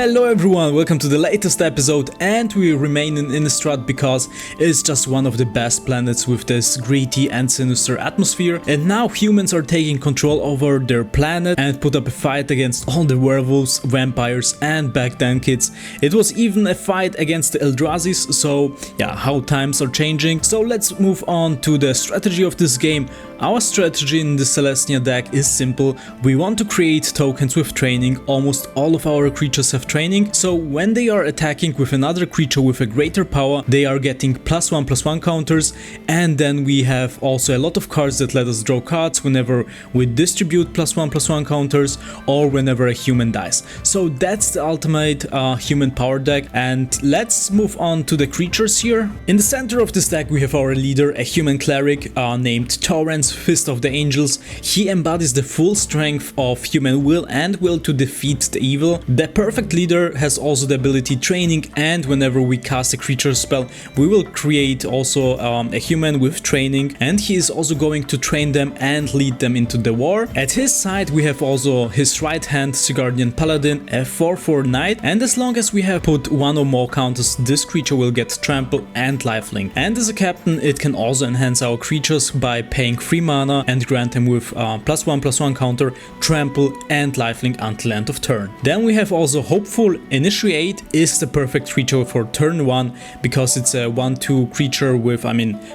Hello everyone, welcome to the latest episode, and we remain in Innistrad because it's just one of the best planets with this gritty and sinister atmosphere, and now humans are taking control over their planet and put up a fight against all the werewolves, vampires, and back then kids, it was even a fight against the Eldrazi's. So yeah, how times are changing. So let's move on to the strategy of this game. Our strategy in the Selesnya deck is simple. We want to create tokens with training. Almost all of our creatures have training, so when they are attacking with another creature with a greater power, they are getting +1/+1 counters, and then we have also a lot of cards that let us draw cards whenever we distribute +1/+1 counters or whenever a human dies. So that's the ultimate human power deck, and let's move on to the creatures here. In the center of this deck we have our leader, a human cleric named Torrance, Fist of the Angels. He embodies the full strength of human will and will to defeat the evil. The perfect leader has also the ability training, and whenever we cast a creature spell we will create also a human with training, and he is also going to train them and lead them into the war. At his side we have also his right hand, Guardian Paladin, a 4/4 knight, and as long as we have put one or more counters, this creature will get trample and lifelink. And as a captain it can also enhance our creatures by paying 3 mana and grant them with +1/+1 counter, trample and lifelink until end of turn. Then we have also Hopeful. Initiate is the perfect creature for turn 1 because it's a 1/2 creature with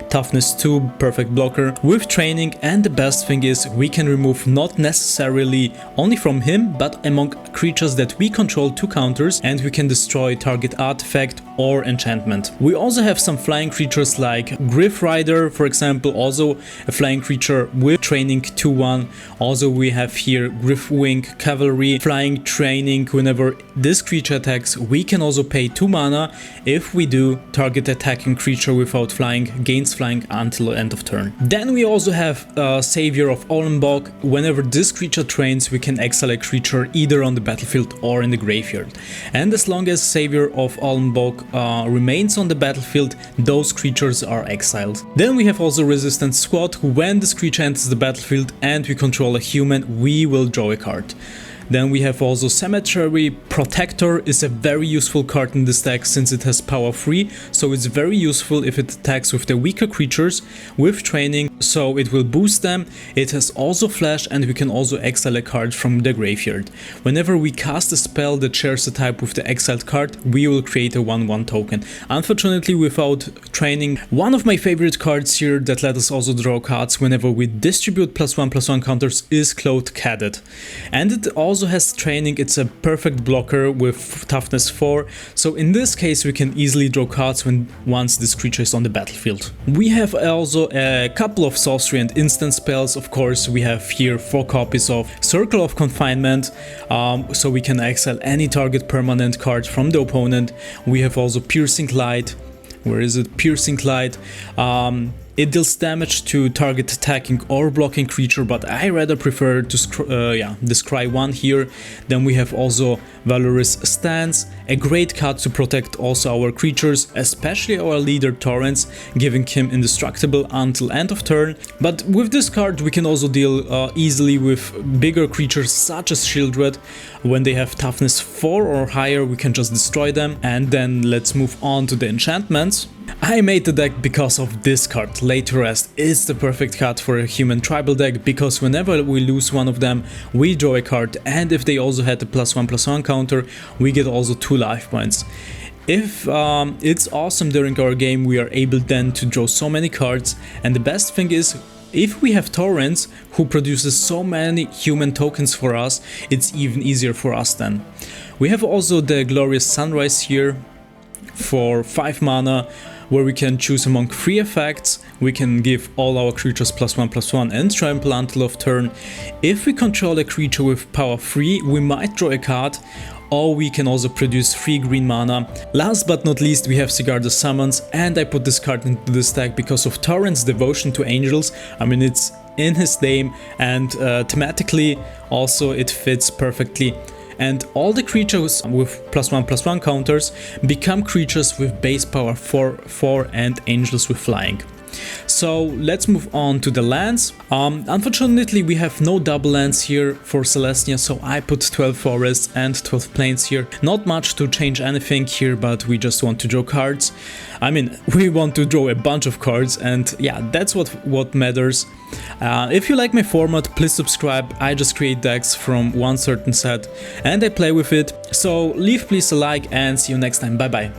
toughness 2, perfect blocker with training, and the best thing is we can remove not necessarily only from him but among creatures that we control 2 counters, and we can destroy target artifact or enchantment. We also have some flying creatures like Griff Rider, for example, also a flying creature with training 2/1. Also we have here Griffwing Cavalry, flying training. Whenever this creature attacks we can also pay 2 mana. If we do, target attacking creature without flying gains flying until end of turn. Then we also have Savior of Ollenbog. Whenever this creature trains we can exile a creature either on the battlefield or in the graveyard, and as long as Savior of Ollenbog remains on the battlefield, those creatures are exiled. Then we have also Resistance Squad. When this creature enters the battlefield and we control a human, we will draw a card. Then we have also Cemetery Protector. Is a very useful card in this deck since it has power 3, so it's very useful if it attacks with the weaker creatures with training, so it will boost them. It has also flash, and we can also exile a card from the graveyard. Whenever we cast a spell that shares a type with the exiled card, we will create a 1/1 token. Unfortunately without training. One of my favorite cards here that let us also draw cards whenever we distribute +1/+1 counters is Cloaked Cadet, and it also has training. It's a perfect blocker with toughness 4, so in this case we can easily draw cards once this creature is on the battlefield. We have also a couple of sorcery and instant spells. Of course we have here 4 copies of Circle of Confinement, so we can exile any target permanent card from the opponent. We have also Piercing Light. Where is it? Piercing Light. It deals damage to target attacking or blocking creature, but I rather prefer to descry 1 here. Then we have also Valorous Stance, a great card to protect also our creatures, especially our leader Torrance, giving him indestructible until end of turn. But with this card we can also deal easily with bigger creatures such as Shieldred. When they have toughness 4 or higher we can just destroy them. And then let's move on to the enchantments. I made the deck because of this card, Lay to Rest. It's the perfect card for a human tribal deck because whenever we lose one of them we draw a card, and if they also had a +1/+1 counter we get also 2 life points. If it's awesome during our game, we are able then to draw so many cards, and the best thing is if we have Torrance who produces so many human tokens for us, it's even easier for us then. We have also the Glorious Sunrise here for 5 mana, where we can choose among 3 effects. We can give all our creatures +1/+1 and trample until of turn. If we control a creature with power 3 we might draw a card, or we can also produce 3 green mana. Last but not least we have Sigarda's Summons, and I put this card into this deck because of Torrent's Devotion to Angels. It's in his name, and thematically also it fits perfectly. And all the creatures with +1/+1 counters become creatures with base power 4 and angels with flying. So let's move on to the lands. Unfortunately, we have no double lands here for Selesnya, so I put 12 forests and 12 plains here. Not much to change anything here, but we just want to draw cards. I mean, we want to draw a bunch of cards, and yeah, that's what matters. If you like my format, please subscribe. I just create decks from one certain set and I play with it. So leave please a like and see you next time. Bye bye.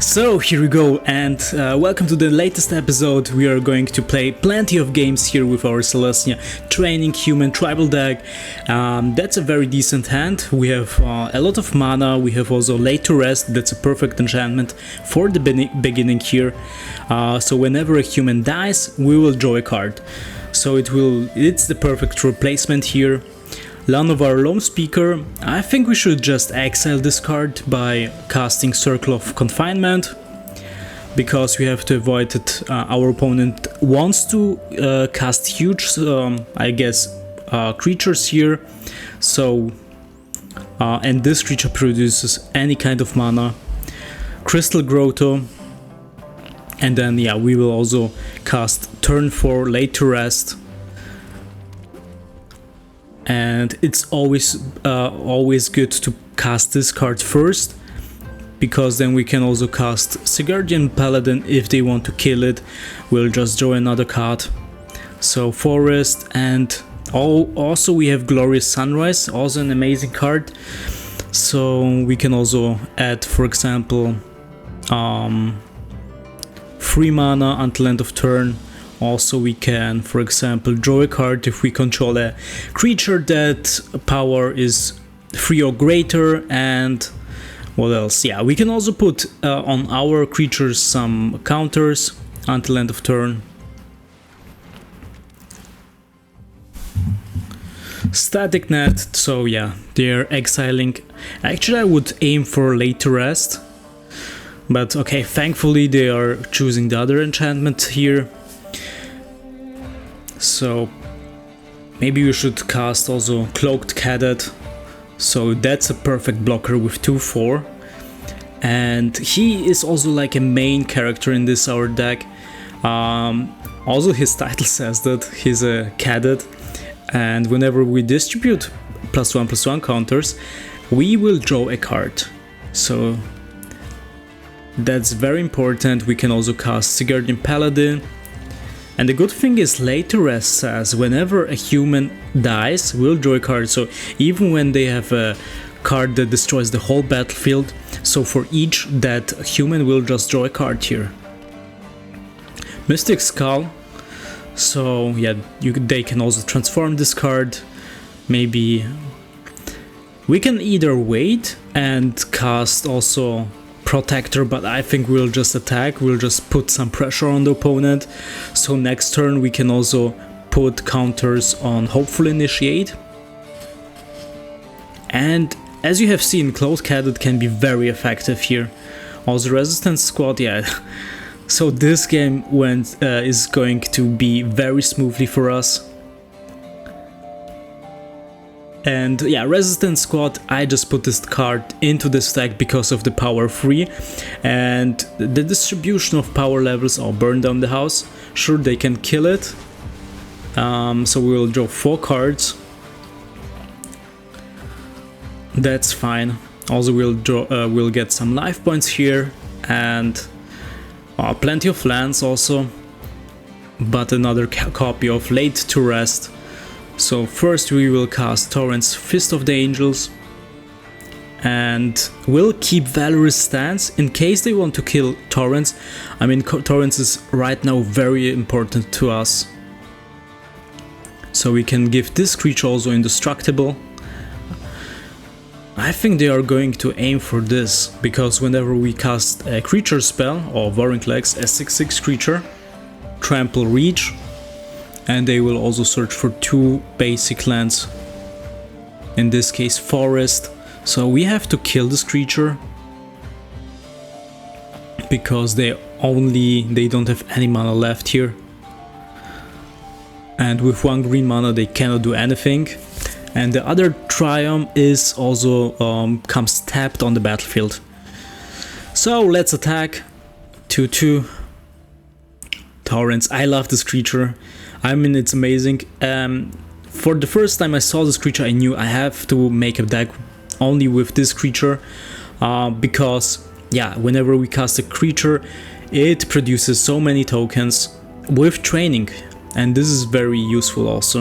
So here we go, and welcome to the latest episode. We are going to play plenty of games here with our Selesnya training human tribal deck. That's a very decent hand. We have a lot of mana. We have also Late to Rest. That's a perfect enchantment for the beginning here. So whenever a human dies, we will draw a card. So it's the perfect replacement here. Land of our Lone Speaker. I think we should just exile this card by casting Circle of Confinement, because we have to avoid that our opponent wants to cast huge, I guess, creatures here. So, and this creature produces any kind of mana. Crystal Grotto. And then, yeah, we will also cast turn 4 Late to Rest. And it's always good to cast this card first, because then we can also cast Sigurdian Paladin if they want to kill it. We'll just draw another card. So Forest, and also we have Glorious Sunrise, also an amazing card. So we can also add, for example, 3 mana until end of turn. Also we can, for example, draw a card if we control a creature that power is 3 or greater. And what else? Yeah, we can also put on our creatures some counters until end of turn. Static Net, so yeah, they're exiling. Actually, I would aim for Late to Rest, but okay, thankfully they are choosing the other enchantment here. So maybe we should cast also Cloaked Cadet. So that's a perfect blocker with 2/4. And he is also like a main character in this our deck. Also his title says that he's a cadet. And whenever we distribute +1/+1 counters, we will draw a card. So that's very important. We can also cast Sigurdian Paladin. And the good thing is Late to Rest says whenever a human dies, we'll draw a card. So even when they have a card that destroys the whole battlefield, so for each that human will just draw a card here. Mystic Skull. So yeah, they can also transform this card. Maybe we can either wait and cast also Protector, but I think we'll just attack. We'll just put some pressure on the opponent. So next turn we can also put counters on Hopeful Initiate. And as you have seen, Cloaked Cadet can be very effective here. Also Resistance Squad, yeah. So this game is going to be very smoothly for us. And yeah, Resistance Squad, I just put this card into this deck because of the power 3 and the distribution of power levels. Or burn down the house. Sure, they can kill it. So we will draw 4 cards. That's fine. Also we'll get some life points here and plenty of lands also. But another copy of Late to Rest. So first we will cast Torrent's Fist of the Angels, and we'll keep Valorous Stance in case they want to kill Torrents. I mean, Torrents is right now very important to us. So we can give this creature also Indestructible. I think they are going to aim for this, because whenever we cast a creature spell, or Warring Legs, a 6/6 creature, Trample Reach, and they will also search for 2 basic lands, in this case Forest. So we have to kill this creature because they don't have any mana left here, and with 1 green mana they cannot do anything. And the other Triumph is also comes tapped on the battlefield. So let's attack. 2/2 Torrents. I love this creature. I mean, it's amazing. For the first time I saw this creature, I knew I have to make a deck only with this creature, because yeah, whenever we cast a creature, it produces so many tokens with training, and this is very useful also.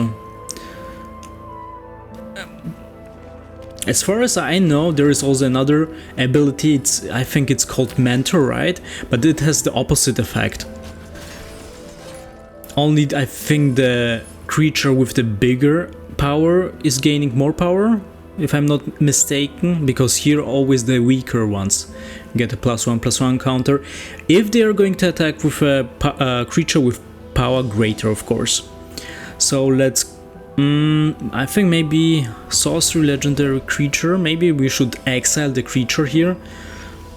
As far as I know, there is also another ability, I think it's called Mentor, right? But it has the opposite effect. Only I think the creature with the bigger power is gaining more power, if I'm not mistaken, because here always the weaker ones get a +1/+1 counter if they are going to attack with a creature with power greater, of course. So let's I think maybe sorcery legendary creature, maybe we should exile the creature here.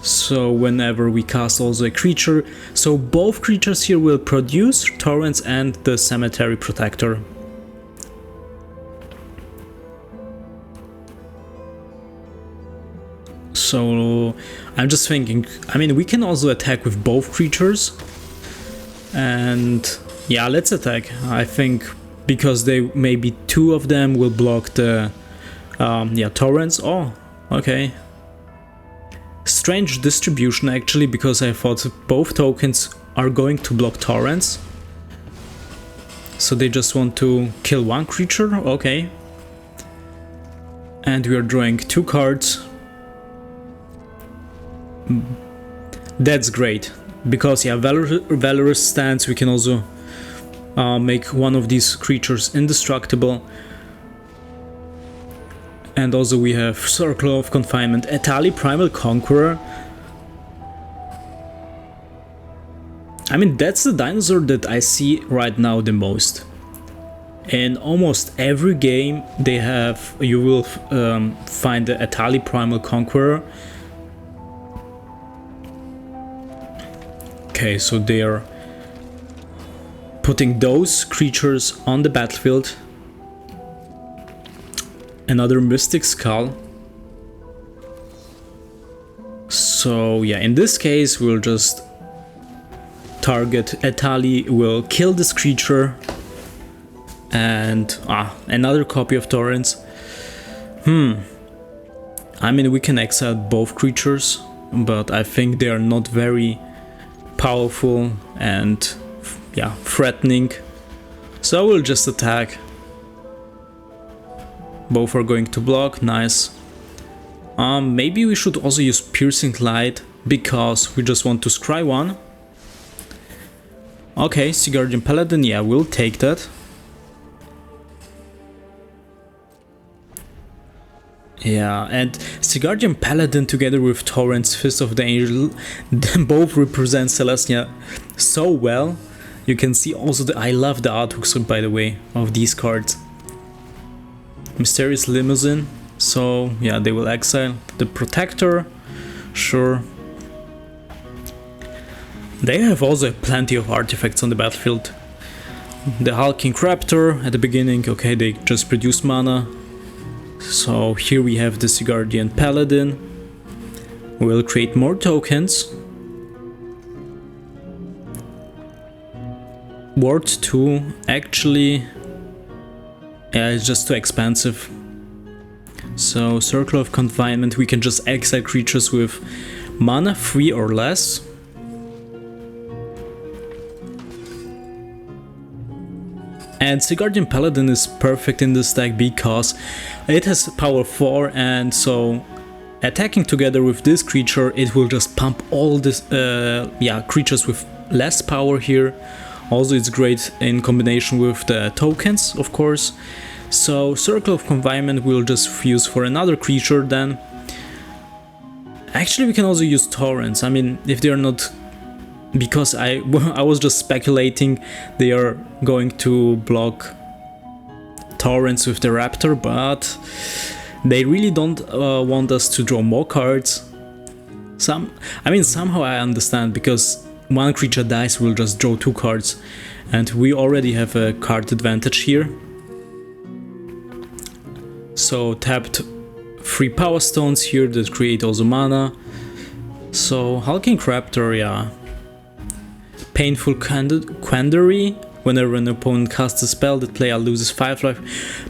So whenever we cast also a creature, so both creatures here will produce torrents and the cemetery protector. So I'm just thinking, I mean, we can also attack with both creatures, and yeah, let's attack. I think because they maybe two of them will block the yeah, torrents. Oh, okay. Strange distribution actually, because I thought both tokens are going to block torrents. So they just want to kill one creature, okay. And we are drawing 2 cards. That's great, because yeah, Valorous stance, we can also make one of these creatures indestructible. And also we have Circle of Confinement, Etali Primal Conqueror. I mean, that's the dinosaur that I see right now the most. In almost every game they have, you will find the Etali Primal Conqueror. Okay, so they are putting those creatures on the battlefield. Another Mystic Skull. So yeah, in this case we'll just target Etali, will kill this creature, and another copy of Torrents. I mean, we can exile both creatures, but I think they are not very powerful and yeah, threatening. So we'll just attack. Both are going to block, nice. Maybe we should also use Piercing Light, because we just want to scry one. Okay, Seaguardian Paladin, yeah, we'll take that. Yeah, and Seaguardian Paladin together with Torrent's Fist of the Angel, both represent Selesnya so well. You can see also I love the artworks, by the way, of these cards. Mysterious Limousine, so yeah, they will exile the Protector, sure. They have also plenty of artifacts on the battlefield. The Hulking Raptor at the beginning, okay, they just produce mana. So here we have the Seaguardian Paladin. We'll create more tokens. Ward 2, actually, yeah, it's just too expensive. So Circle of Confinement, we can just exile creatures with mana 3 or less. And Seaguardian Paladin is perfect in this deck because it has power 4, and so attacking together with this creature, it will just pump all this yeah, creatures with less power here. Also, it's great in combination with the tokens, of course. So Circle of Confinement will just fuse for another creature then. Actually, we can also use Torrents. I mean, if they are not, because I was just speculating they are going to block Torrents with the Raptor, but they really don't want us to draw more cards. I mean, somehow I understand, because one creature dies, we'll just draw 2 cards, and we already have a card advantage here. So tapped 3 Power Stones here that create also mana. So Hulking Raptor, yeah, Painful Quandary. Whenever an opponent casts a spell, that player loses 5 life.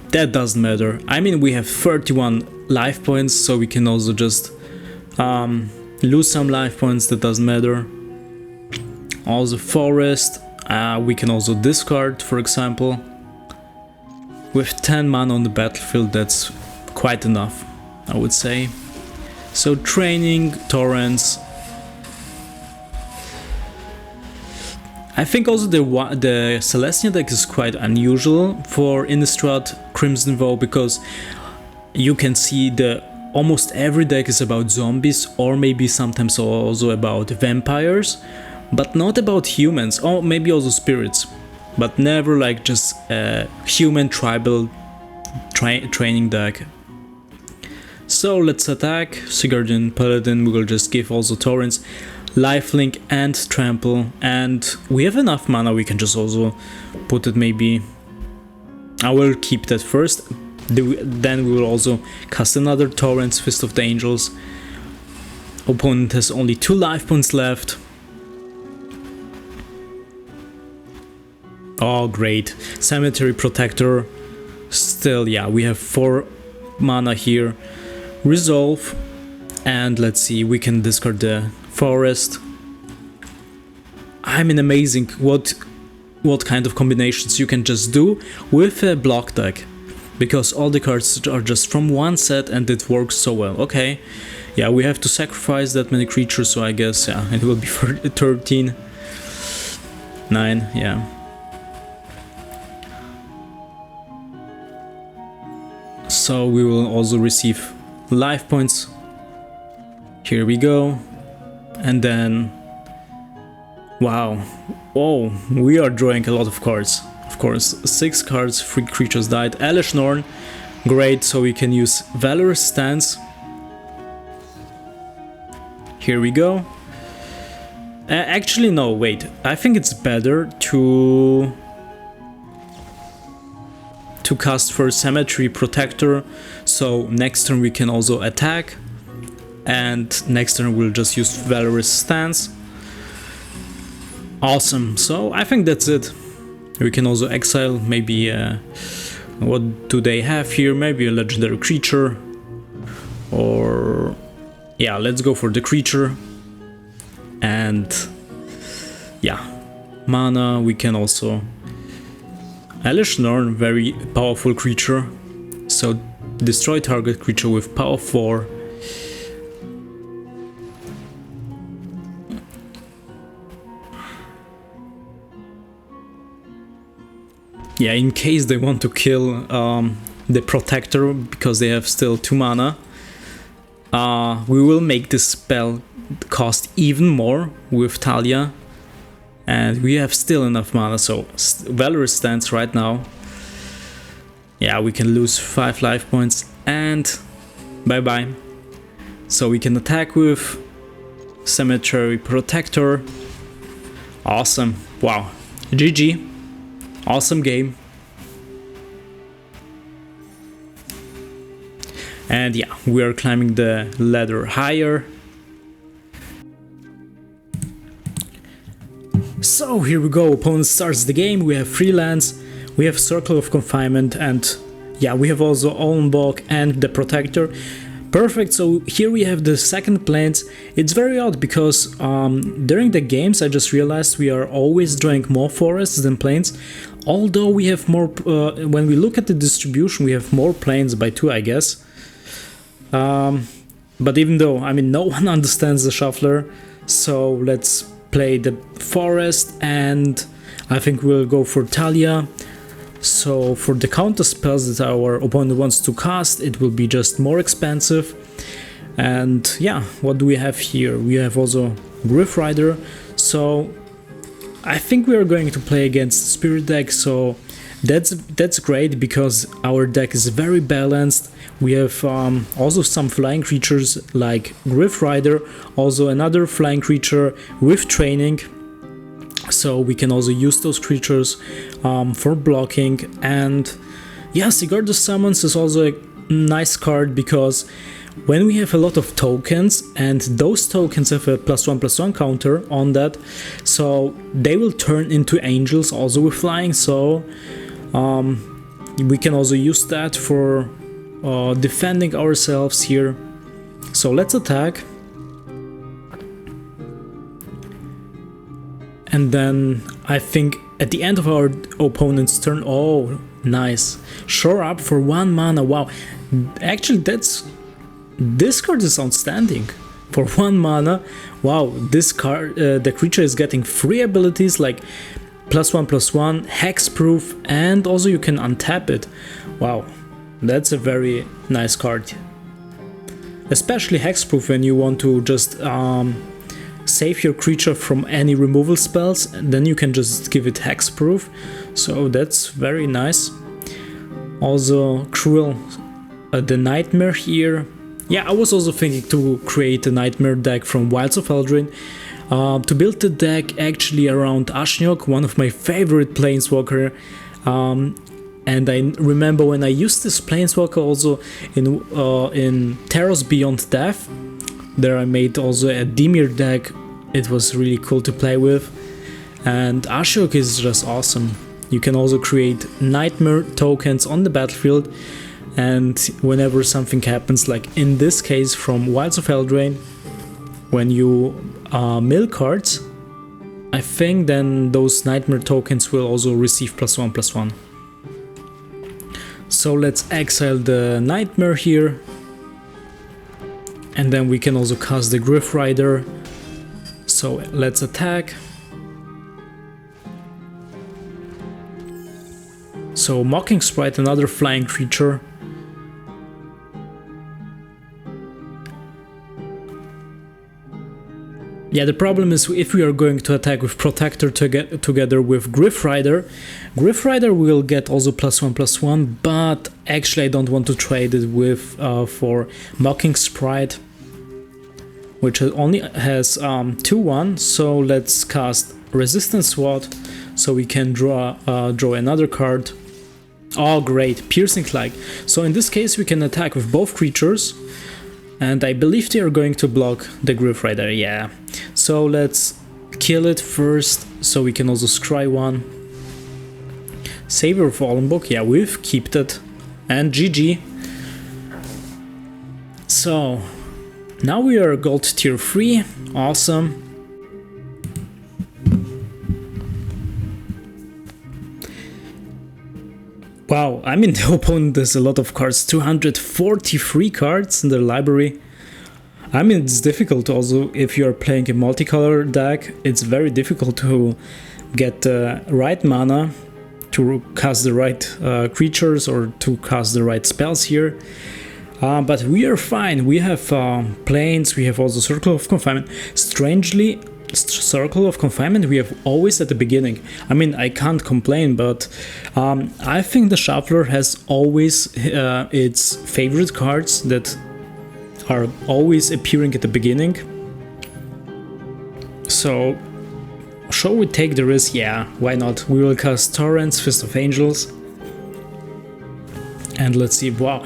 That doesn't matter. I mean, we have 31 life points, so we can also just lose some life points. That doesn't matter. Also Forest. We can also discard, for example. With 10 mana on the battlefield, that's quite enough, I would say. So Training, Torrents. I think also the Selesnya deck is quite unusual for Innistrad Crimson Vow, because you can see almost every deck is about zombies, or maybe sometimes also about vampires, but not about humans, or maybe also spirits, but never like just a human tribal training deck. So let's attack. Sigurdian Paladin, we will just give also Torrents, Lifelink and Trample, and we have enough mana. We can just also put it, maybe I will keep that first, then we will also cast another Torrents, Fist of the Angels. Opponent has only 2 life points left. Oh great, Cemetery Protector. Still, yeah, we have 4 mana here. Resolve, and let's see, we can discard the Forest. I mean, amazing what kind of combinations you can just do with a block deck, because all the cards are just from one set and it works so well. Okay, yeah, we have to sacrifice that many creatures, so I guess, yeah, it will be for 13, 9, yeah. So we will also receive life points. Here we go. And then, wow, oh, we are drawing a lot of cards. Of course, 6 cards, 3 creatures died. Elesh Norn, great, so we can use Valorous Stance. Here we go. Actually, no, wait, I think it's better to cast for Cemetery Protector, so next turn we can also attack. And next turn we'll just use Valorous Stance. Awesome, so I think that's it. We can also exile, maybe, what do they have here? Maybe a legendary creature. Or, yeah, let's go for the creature. And, yeah, mana, we can also... Elesh Norn, very powerful creature. So, destroy target creature with power 4. Yeah, in case they want to kill the Protector, because they have still 2 mana, we will make this spell cost even more with Talia, and we have still enough mana, so Valorous Stance right now. Yeah, we can lose 5 life points, and bye-bye. So we can attack with Cemetery Protector. Awesome, wow, GG. Awesome game. And yeah, we are climbing the ladder higher. So here we go, opponent starts the game, we have 3 lands, we have Circle of Confinement, and yeah, we have also Olmbock and the Protector. Perfect, so here we have the second plains. It's very odd because during the games I just realized we are always drawing more forests than plains, although we have more, when we look at the distribution we have more plains by 2, I guess. But even though, I mean, no one understands the shuffler, so let's play the forest, and I think we'll go for Talia. So for the counter spells that our opponent wants to cast, it will be just more expensive. And yeah, what do we have here? We have also Griff Rider, so I think we are going to play against Spirit deck, so that's great because our deck is very balanced. We have also some flying creatures like Griff Rider, also another flying creature with training, so we can also use those creatures for blocking. And yeah, Sigurd the Summons is also a nice card because when we have a lot of tokens and those tokens have a +1/+1 counter on that, so they will turn into angels also with flying, so we can also use that for defending ourselves here. So let's attack. And then I think at the end of our opponent's turn, oh, nice. Shore up for 1 mana, wow. Actually, this card is outstanding. For 1 mana, wow, this card, the creature is getting 3 abilities like +1/+1, hexproof, and also you can untap it. Wow, that's a very nice card. Especially hexproof when you want to just save your creature from any removal spells, and then you can just give it hexproof, so that's very nice. Also Cruel, the Nightmare here. Yeah, I was also thinking to create a Nightmare deck from Wilds of Eldraine, to build the deck actually around Ashnok, one of my favorite planeswalker, and I remember when I used this planeswalker also in Terrors Beyond Death. There I made also a Dimir deck. It was really cool to play with, and Ashiok is just awesome. You can also create Nightmare tokens on the battlefield, and whenever something happens, like in this case from Wilds of Eldraine, when you mill cards, I think then those Nightmare tokens will also receive +1/+1. So let's exile the Nightmare here. And then we can also cast the Griff Rider. So let's attack. So Mocking Sprite, another flying creature. Yeah, the problem is if we are going to attack with Protector together with Griff Rider will get also +1/+1, but actually I don't want to trade it with for Mocking Sprite, which only has 2/1. So let's cast Resistance Sword, so we can draw another card. Oh great, Piercing Clack. So in this case we can attack with both creatures, and I believe they are going to block the Griff Rider, yeah. So let's kill it first, so we can also scry one. Savior of Fallen Book, yeah, we've kept it. And GG. So now we are gold tier 3, awesome. Wow, I mean the opponent has a lot of cards, 243 cards in their library. I mean it's difficult also if you are playing a multicolor deck, it's very difficult to get the right mana to cast the right creatures or to cast the right spells here. But we are fine, we have planes, we have also Circle of Confinement. Strangely, Circle of Confinement we have always at the beginning. I mean, I can't complain, but I think the Shuffler has always its favorite cards that are always appearing at the beginning. So, shall we take the risk? Yeah, why not? We will cast Torrents, Fist of Angels. And let's see, wow.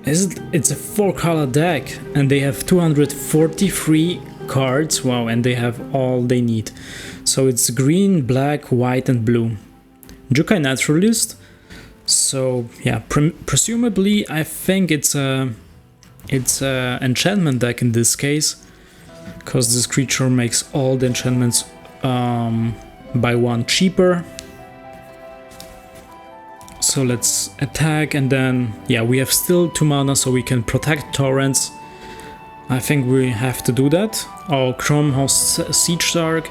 It's a 4-color deck, and they have 243 cards, wow, and they have all they need. So it's green, black, white and blue. Jukai Naturalist. So yeah, presumably I think it's a enchantment deck in this case, because this creature makes all the enchantments by 1 cheaper. So let's attack, and then yeah, we have still 2 mana, so we can protect Torrents. I think we have to do that. Oh, Chromehouse Siege Shark.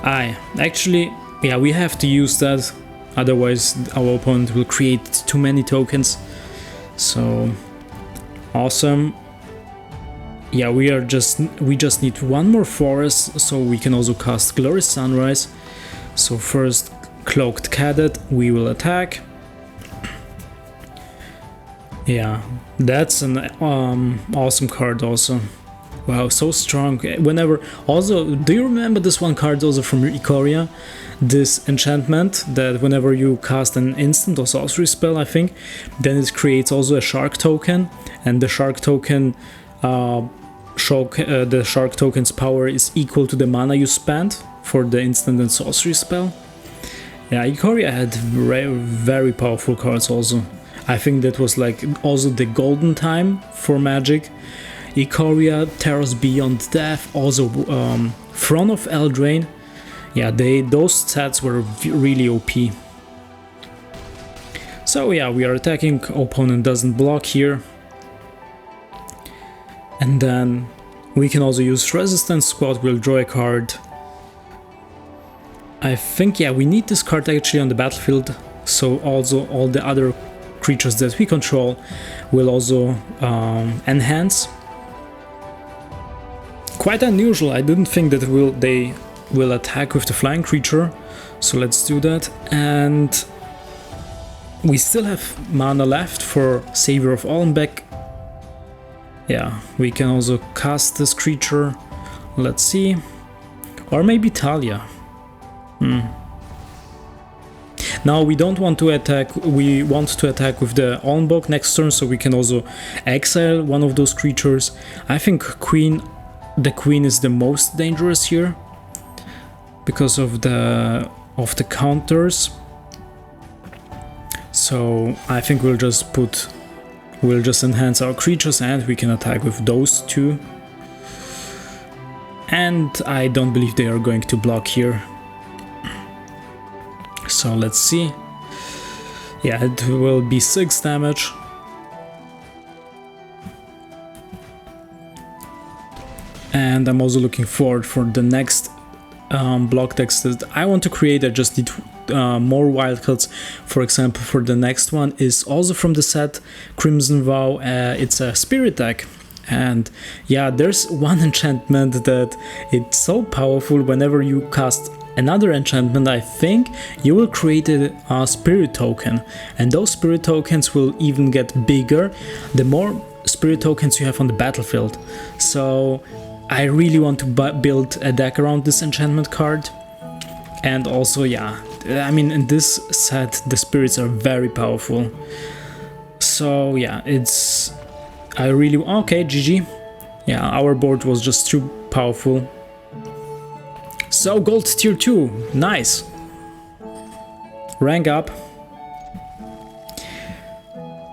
Actually, yeah, we have to use that, otherwise our opponent will create too many tokens. So awesome. Yeah, we just need 1 more forest, so we can also cast Glorious Sunrise. So first, Cloaked Cadet, we will attack. Yeah, that's an awesome card also. Wow, so strong. Whenever, also, do you remember this one card also from Ikoria? This enchantment that whenever you cast an instant or sorcery spell, I think, then it creates also a shark token, and the shark token, the shark token's power is equal to the mana you spent for the instant and sorcery spell. Yeah, Ikoria had very powerful cards also. I think that was like also the golden time for Magic. Ikoria, Terra's Beyond Death, also Throne of Eldraine. Yeah, those sets were really OP. So yeah, we are attacking, opponent doesn't block here. And then we can also use Resistance Squad, we'll draw a card. I think, yeah, we need this card actually on the battlefield, so also all the other creatures that we control will also enhance. Quite unusual, I didn't think that they will attack with the flying creature, so let's do that. And we still have mana left for Savior of Olmbeck. Yeah, we can also cast this creature, let's see, or maybe Talia. Now we don't want to attack, we want to attack with the Olmbeck next turn, so we can also exile one of those creatures. I think the Queen is the most dangerous here because of the counters. So I think we'll just enhance our creatures and we can attack with those two. And I don't believe they are going to block here. So let's see. Yeah, it will be 6 damage. And I'm also looking forward for the next block decks that I want to create. I just need more wildcards. For example, for the next one is also from the set Crimson Vow. It's a spirit deck. And yeah, there's one enchantment that it's so powerful. Whenever you cast another enchantment, I think you will create a spirit token, and those spirit tokens will even get bigger the more spirit tokens you have on the battlefield. So I really want to build a deck around this enchantment card. And also, yeah, I mean, in this set the spirits are very powerful. So yeah, okay, GG. Yeah, our board was just too powerful. So gold tier 2, nice. Rank up.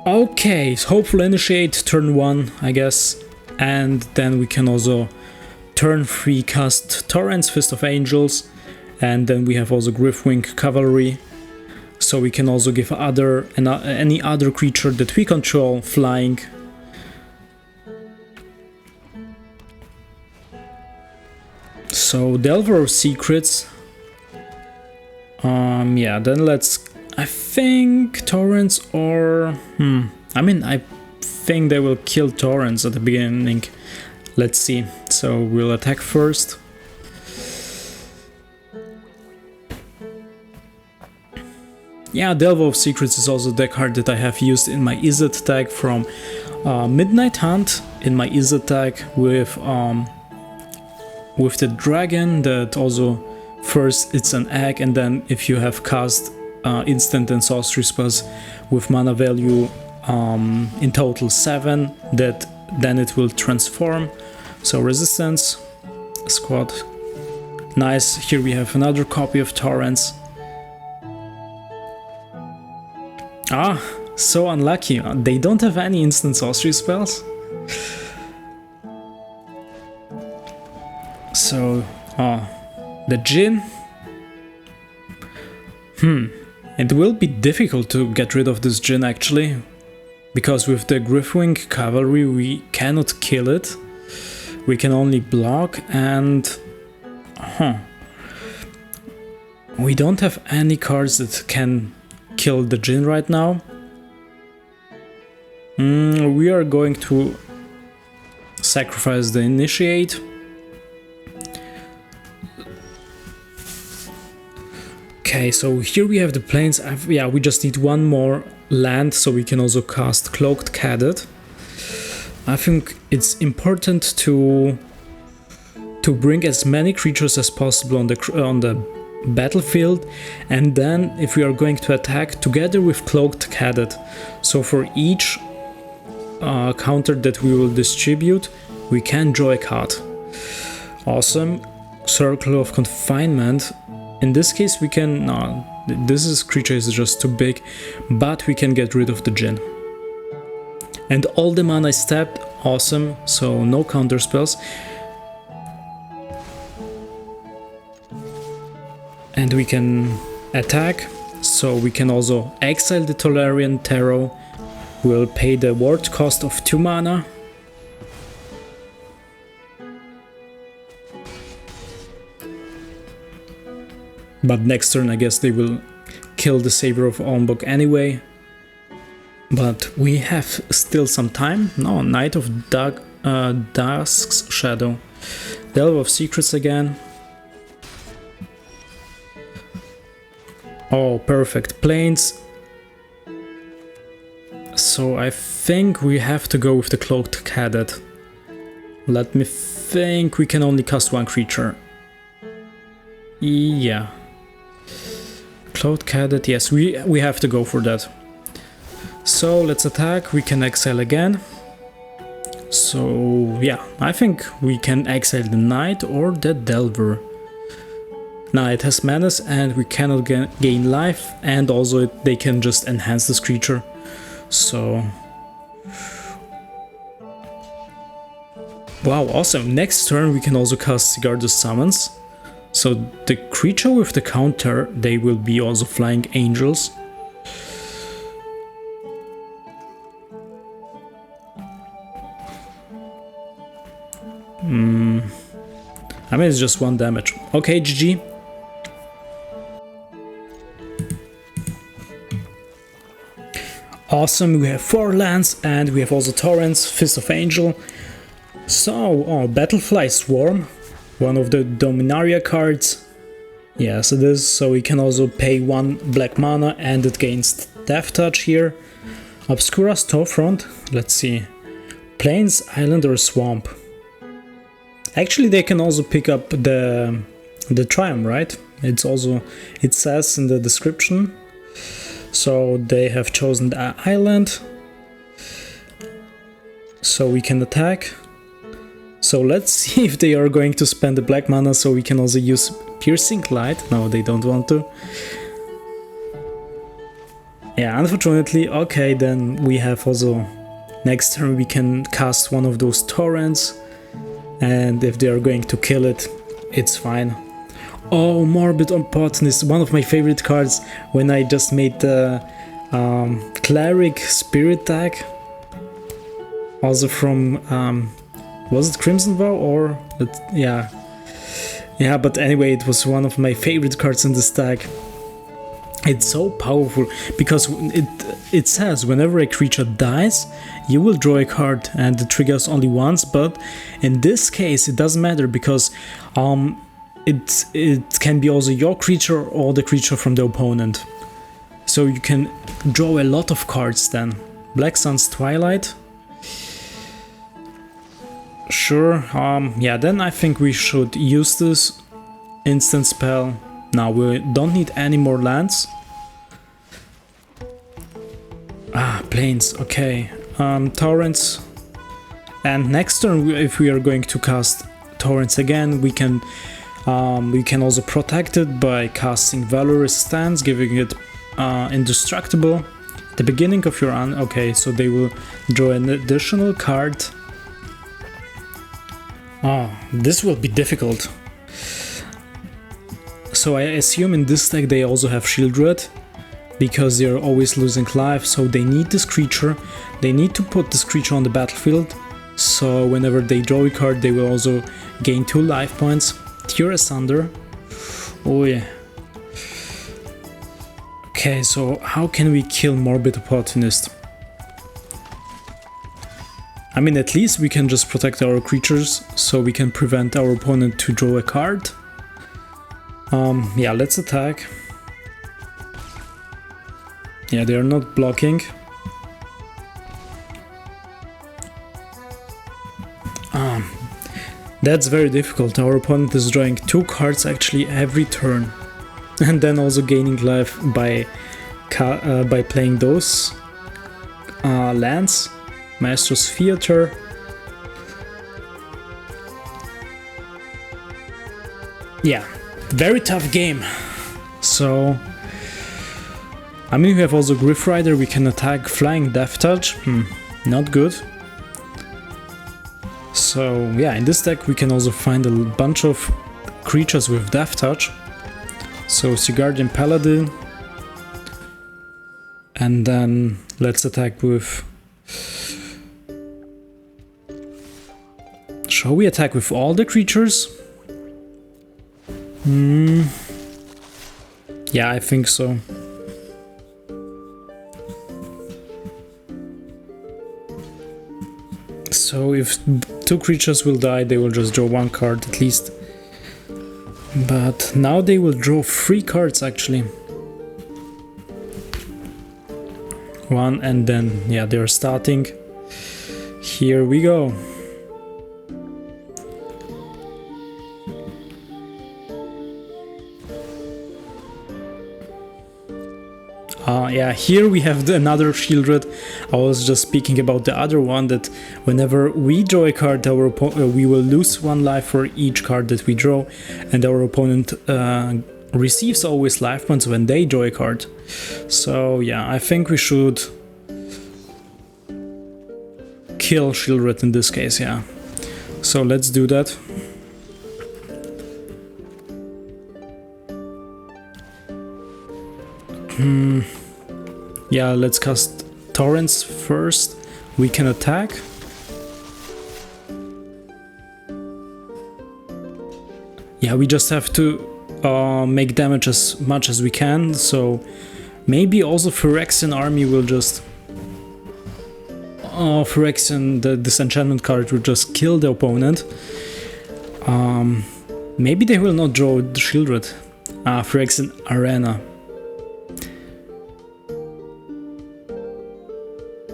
Okay, hopeful initiate turn 1, I guess. And then we can also turn 3 cast Torrent's Fist of Angels. And then we have also Griffwing Cavalry. So we can also give any other creature that we control flying. So Delver of Secrets. Yeah, then I think Torrents or I mean, I think they will kill Torrents at the beginning. Let's see. So we'll attack first. Yeah, Delver of Secrets is also the card that I have used in my Izzet deck from Midnight Hunt. In my Izzet deck with the dragon that also first it's an egg, and then if you have cast instant and sorcery spells with mana value in total 7, then it will transform. So resistance squad, nice. Here we have another copy of Torrents. Ah, so unlucky, they don't have any instant sorcery spells. So, the Djinn. It will be difficult to get rid of this Djinn actually, because with the Griffwing Cavalry we cannot kill it. We can only block, and we don't have any cards that can kill the Djinn right now. We are going to sacrifice the Initiate. Okay, so here we have the plains. Yeah, we just need one more land, so we can also cast Cloaked Cadet. I think it's important to bring as many creatures as possible on the battlefield, and then if we are going to attack together with Cloaked Cadet. So for each counter that we will distribute, we can draw a card. Awesome. Circle of Confinement. In this case we can... no, this creature is just too big, but we can get rid of the Djinn. And all the mana is tapped. Awesome. So no counter spells. And we can attack. So we can also exile the Tolarian Tarot. We'll pay the ward cost of 2 mana. But next turn I guess they will kill the Savior of Olmboc anyway. But we have still some time. No, Knight of Dusk's Shadow. Delve of Secrets again. Oh, perfect. Plains. So I think we have to go with the Cloaked Cadet. Let me think. We can only cast 1 creature. Yeah. Cloaked Cadet, yes, we have to go for that. So let's attack. We can exile again. So yeah, I think we can exile the Knight or the Delver. Now it has menace and we cannot gain life, and also they can just enhance this creature. So wow, awesome. Next turn we can also cast Sigarda's Summons. So the creature with the counter, they will be also Flying Angels. I mean, it's just 1 damage. Okay, GG. Awesome, we have 4 lands and we have also Torrents, Fist of Angel. So, oh, Battlefly Swarm, one of the Dominaria cards. Yes, it is, so we can also pay 1 black mana and it gains Death Touch here. Obscura Storefront, let's see. Plains, Island or Swamp. Actually, they can also pick up the Triumph, right? It's also, it says in the description. So they have chosen the island. So we can attack. So let's see if they are going to spend the black mana so we can also use Piercing Light. No, they don't want to. Yeah, unfortunately. Okay, then we have also... next turn we can cast one of those Torrents. And if they are going to kill it, it's fine. Oh, Morbid Opportunist, one of my favorite cards when I just made the Cleric Spirit deck. Also from, was it Crimson Vow or... yeah. Yeah, but anyway, it was one of my favorite cards in this deck. It's so powerful because it says whenever a creature dies, you will draw a card and it triggers only once, but in this case it doesn't matter because it can be also your creature or the creature from the opponent. So you can draw a lot of cards then. Black Sun's Twilight. Sure, yeah, then I think we should use this instant spell. Now we don't need any more lands. Ah, Plains, okay. Torrents. And next turn, if we are going to cast Torrents again, we can also protect it by casting Valorous Stance, giving it indestructible. At the beginning of your run, okay, so they will draw an additional card. Oh, this will be difficult. So I assume in this deck they also have Shieldred, because they are always losing life, so they need this creature. They need to put this creature on the battlefield, so whenever they draw a card they will also gain 2 life points. Tear Asunder. Oh yeah. Okay, so how can we kill Morbid Opportunist? I mean, at least we can just protect our creatures, so we can prevent our opponent to draw a card. Yeah, let's attack. Yeah, they are not blocking. That's very difficult. Our opponent is drawing 2 cards actually every turn, and then also gaining life by playing those lands. Maestro's Theater. Yeah, very tough game. So, I mean, we have also Griff Rider. We can attack Flying Death Touch. Not good. So yeah, in this deck we can also find a bunch of creatures with Death Touch. So Guardian Paladin, and then let's attack with... Shall we attack with all the creatures? Yeah, I think so. So if 2 creatures will die, they will just draw 1 card at least. But now they will draw 3 cards actually. 1, and then yeah, they are starting. Here we go. Yeah, here we have another Shieldred. I was just speaking about the other one, that whenever we draw a card, we will lose 1 life for each card that we draw, and our opponent receives always life points when they draw a card. So yeah, I think we should kill Shieldred in this case, yeah. So let's do that. Yeah, let's cast Torrents first. We can attack. Yeah, we just have to make damage as much as we can. So maybe also Phyrexian army will just... Phyrexian, the disenchantment card will just kill the opponent. Maybe they will not draw the Shieldred. Phyrexian Arena.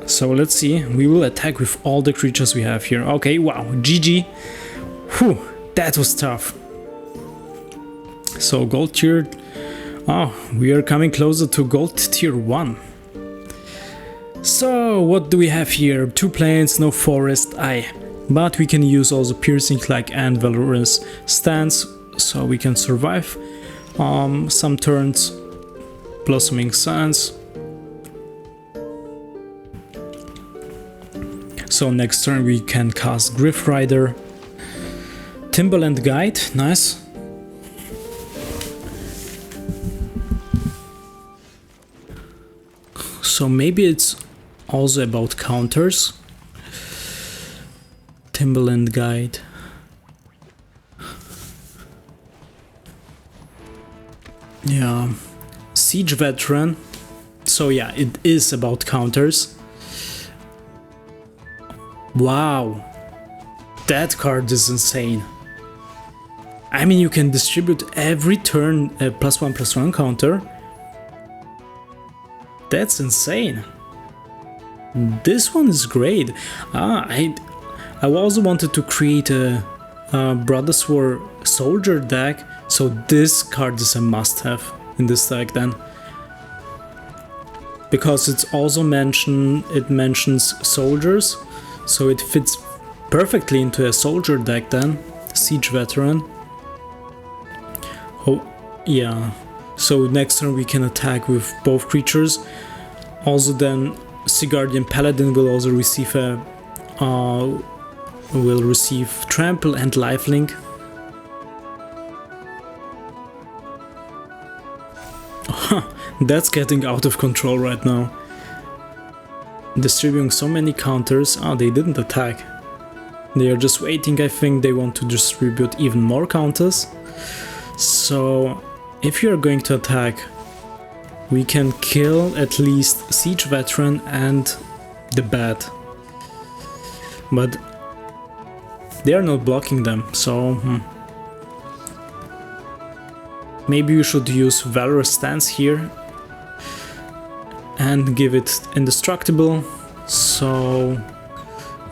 So let's see, we will attack with all the creatures we have here. Okay, wow, GG. Whew, that was tough. So gold tier... Oh, we are coming closer to gold tier 1. So, what do we have here? 2 plains, no forest, but we can use also Piercing Clack and Valorous Stance, so we can survive some turns. Blossoming Sands. So next turn we can cast Griff Rider. Timberland Guide, nice. So maybe it's also about counters. Timberland Guide. Yeah. Siege Veteran. So yeah, it is about counters. Wow, that card is insane. I mean, you can distribute every turn a +1/+1 counter. That's insane. This one is great. I also wanted to create a Brothers War Soldier deck, so this card is a must-have in this deck then. Because it's also mentions soldiers. So it fits perfectly into a soldier deck then. Siege Veteran. Oh, yeah. So next turn we can attack with both creatures. Also then Guardian Paladin will also receive Trample and Lifelink. That's getting out of control right now. Distributing so many counters. Oh, they didn't attack. They are just waiting, I think they want to distribute even more counters. So, if you are going to attack, we can kill at least Siege Veteran and the Bat. But they are not blocking them, so... Maybe you should use Valorous Stance here. And give it indestructible, so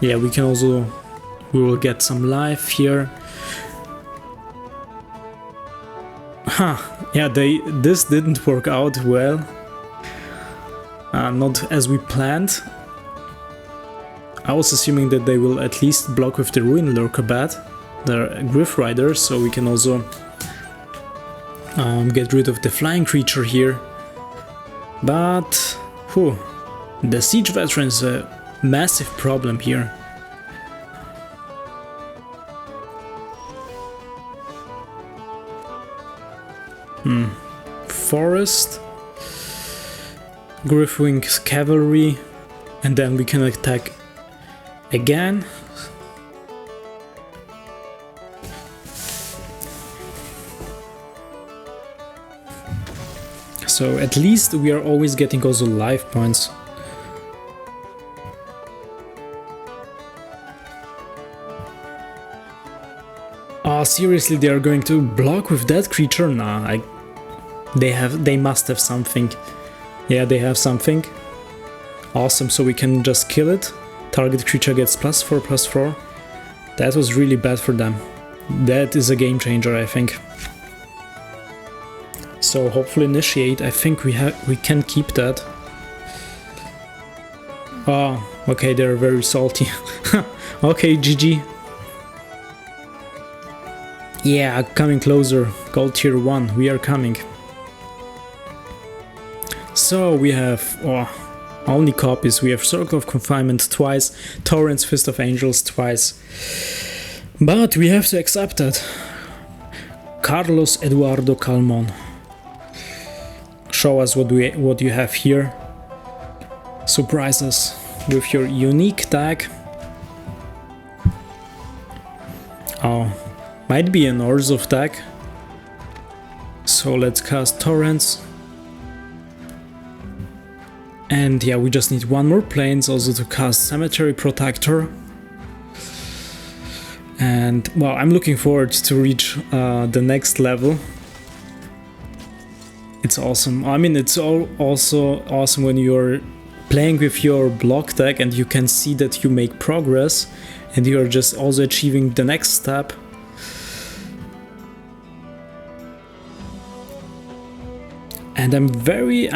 yeah, we will get some life here. Yeah, this didn't work out well. Not as we planned. I was assuming that they will at least block with the Ruin Lurker bat, the Griff Rider, so we can also get rid of the flying creature here. But whew, the Siege Veteran is a massive problem here. Forest, Griffwing's Cavalry, and then we can attack again. So at least we are always getting also life points. Oh, seriously, they are going to block with that creature? Nah, they must have something. Yeah, they have something. Awesome, so we can just kill it. Target creature gets +4/+4. That was really bad for them. That is a game changer, I think. So hopefully initiate. I think we can keep that. Oh, okay, they're very salty. Okay, GG. Yeah, coming closer. Gold tier 1, we are coming. So we have only copies. We have Circle of Confinement twice, Torrent's Fist of Angels twice. But we have to accept that. Carlos Eduardo Calmon. Show us what you have here. Surprise us with your unique tag. Oh, might be an Orzhov tag. So let's cast Torrents. And yeah, we just need one more planes also to cast Cemetery Protector. And well, I'm looking forward to reach the next level. It's awesome. I mean, it's also awesome when you're playing with your block deck and you can see that you make progress and you're just also achieving the next step. And I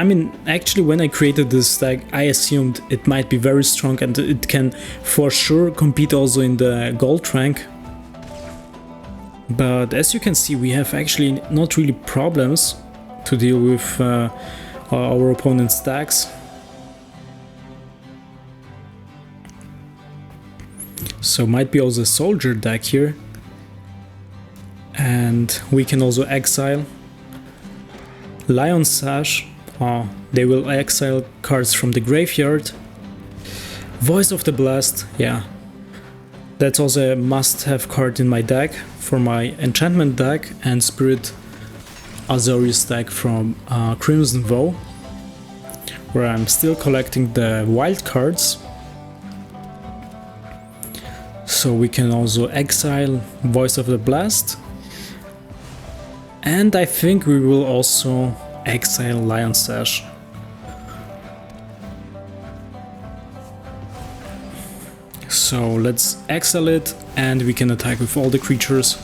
mean, actually when I created this deck, I assumed it might be very strong and it can for sure compete also in the gold rank. But as you can see, we have actually not really problems to deal with our opponent's decks. So might be also a soldier deck here. And we can also exile Lion Sash. They will exile cards from the graveyard. Voice of the Blast, yeah. That's also a must-have card in my deck for my enchantment deck and Spirit Azorius deck from Crimson Vow, where I'm still collecting the wild cards. So we can also exile Voice of the Blast. And I think we will also exile Lion Sash. So let's exile it and we can attack with all the creatures.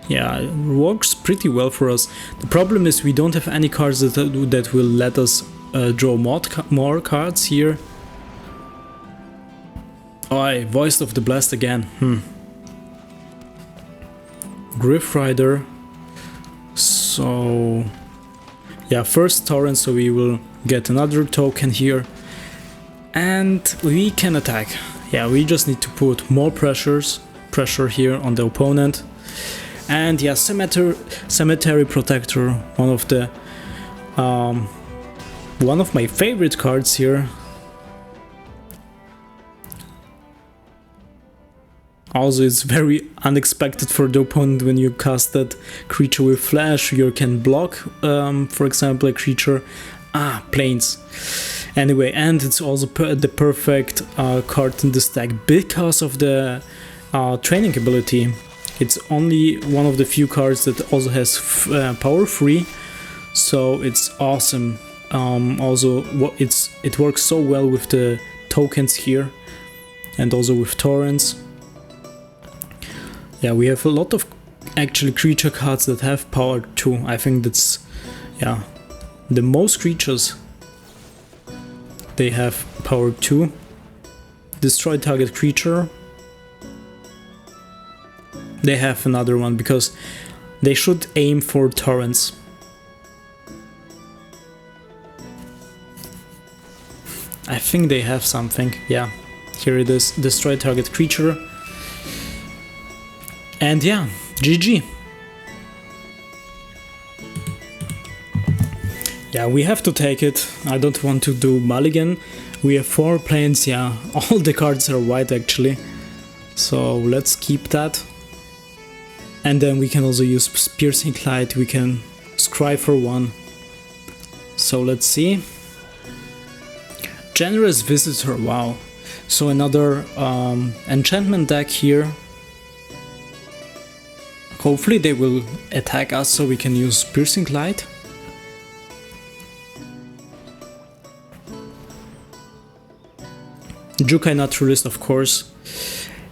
Yeah, it works pretty well for us. The problem is we don't have any cards that will let us draw more cards here. Oh, Voice of the Blast again. Griff Rider. So yeah, first Torrent, so we will get another token here. And we can attack. Yeah, we just need to put more pressure here on the opponent. And yeah, Cemetery Protector, one of my favorite cards here. Also, it's very unexpected for the opponent when you cast that creature with flash. You can block, for example, a creature. Planes. Anyway, and it's also the perfect card in this deck because of the training ability. It's only one of the few cards that also has power 3, so it's awesome. Also, it works so well with the tokens here, and also with torrents. Yeah, we have a lot of actually creature cards that have power 2. I think that's, yeah, the most creatures, they have power 2. Destroy target creature. They have another one because they should aim for torrents. I think they have something. Yeah, here it is. Destroy target creature. And yeah, GG. Yeah, we have to take it. I don't want to do mulligan. We have 4 planes, yeah, all the cards are white actually. So let's keep that. And then we can also use Piercing Light, we can scry for 1. So let's see. Generous Visitor, wow. So another enchantment deck here. Hopefully they will attack us so we can use Piercing Light. Jukai Naturalist, of course.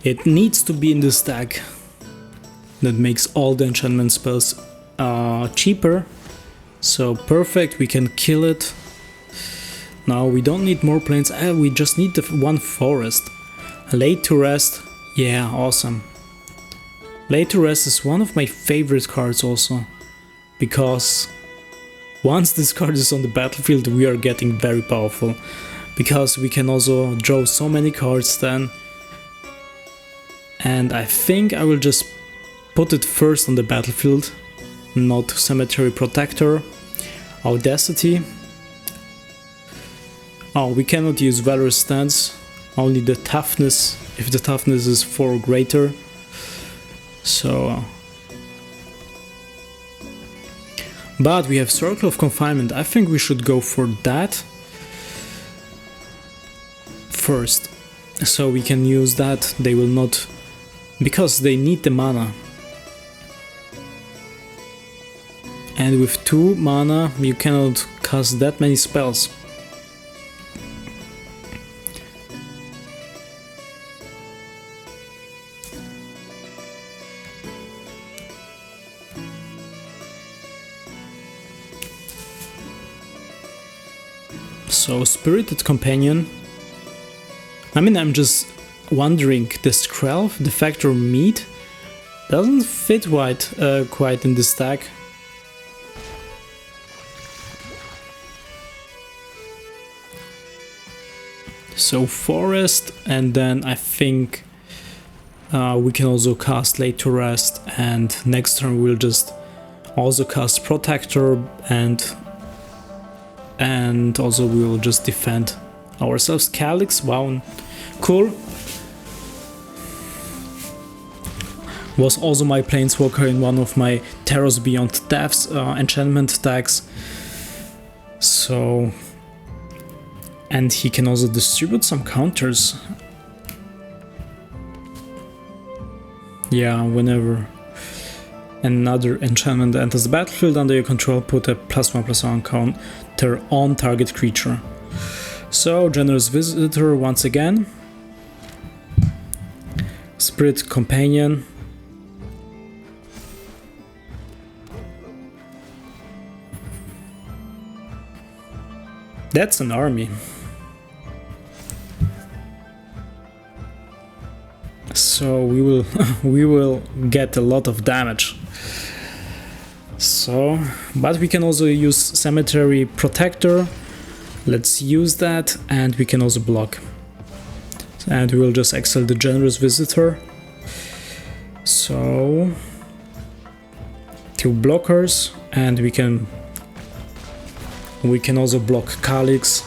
It needs to be in this deck. That makes all the enchantment spells cheaper. So perfect, we can kill it. Now we don't need more planes, we just need the 1 forest. Laid to Rest, yeah, awesome. Laid to Rest is one of my favorite cards also, because once this card is on the battlefield we are getting very powerful, because we can also draw so many cards then. And I think I will just put it first on the battlefield, not Cemetery Protector. Audacity. Oh, we cannot use Valorous Stance, only the Toughness, if the Toughness is 4 or greater. So, but we have Circle of Confinement. I think we should go for that first, so we can use that. They will not, because they need the mana. And with 2 mana you cannot cast that many spells. So Spirited Companion. I mean, I'm just wondering, the Skrelv, the Factor Meat, doesn't fit quite in this deck. So Forest, and then I think we can also cast Laid to Rest, and next turn we'll just also cast Protector, and also we will just defend ourselves. Calyx, wow, cool. Was also my Planeswalker in one of my Terrors Beyond Deaths enchantment decks. So, and he can also distribute some counters. Yeah, whenever another enchantment enters the battlefield under your control, put a +1/+1 counter on target creature. So, Generous Visitor once again. Spirit Companion. That's an army. So we will get a lot of damage. So, but we can also use Cemetery Protector. Let's use that, and we can also block. And we will just exile the Generous Visitor. So, 2 blockers, and we can also block Calyx.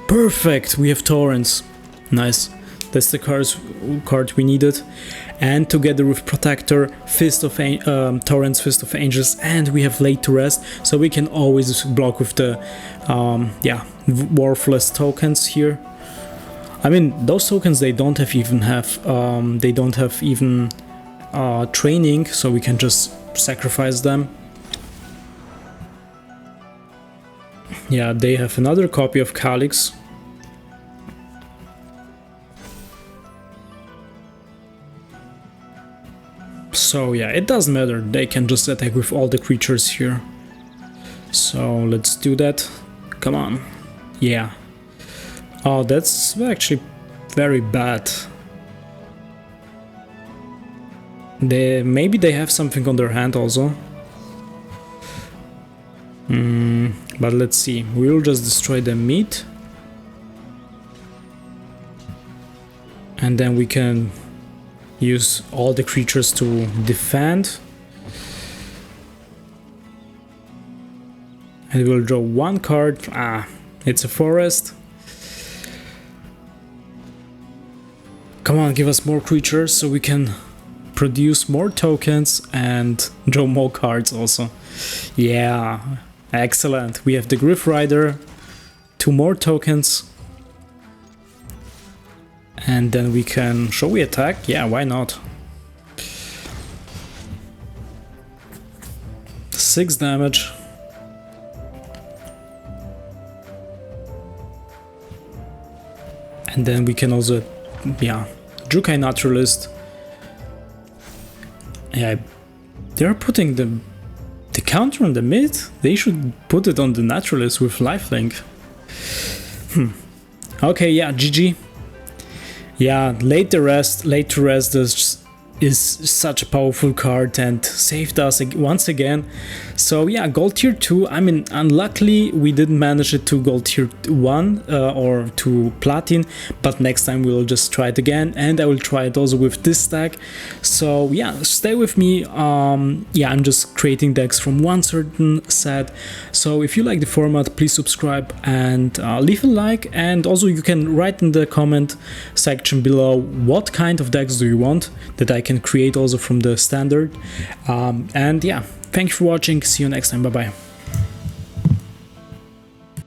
Perfect, we have Torrents. Nice. That's the card we needed. And together with Protector, Torrents, Fist of Angels, and we have Laid to Rest, so we can always block with the worthless tokens here. I mean, those tokens, they don't have even training, so we can just sacrifice them. Yeah, they have another copy of Calyx. So yeah, it doesn't matter, they can just attack with all the creatures here. So let's do that. Come on. Yeah. Oh, that's actually very bad. Maybe they have something on their hand also. But let's see. We'll just destroy the meat. And then we can use all the creatures to defend. And we'll draw one card. Ah, it's a forest. Come on, give us more creatures so we can produce more tokens and draw more cards also. Yeah, excellent. We have the Griff Rider, 2 more tokens. And then we can... Shall we attack? Yeah, why not? 6 damage. And then we can also... Yeah, Jukai Naturalist. Yeah, they're putting the counter on the mid. They should put it on the Naturalist with lifelink. Okay, yeah, GG. Yeah, late to rest is such a powerful card and saved us once again. So yeah, gold tier 2, I mean, unluckily we didn't manage it to gold tier 1 or to platin, but next time we'll just try it again, and I will try it also with this stack. So yeah, stay with me. Yeah, I'm just creating decks from one certain set. So if you like the format, please subscribe and leave a like, and also you can write in the comment section below what kind of decks do you want that I can create also from the standard. And yeah, thank you for watching. See you next time. Bye bye.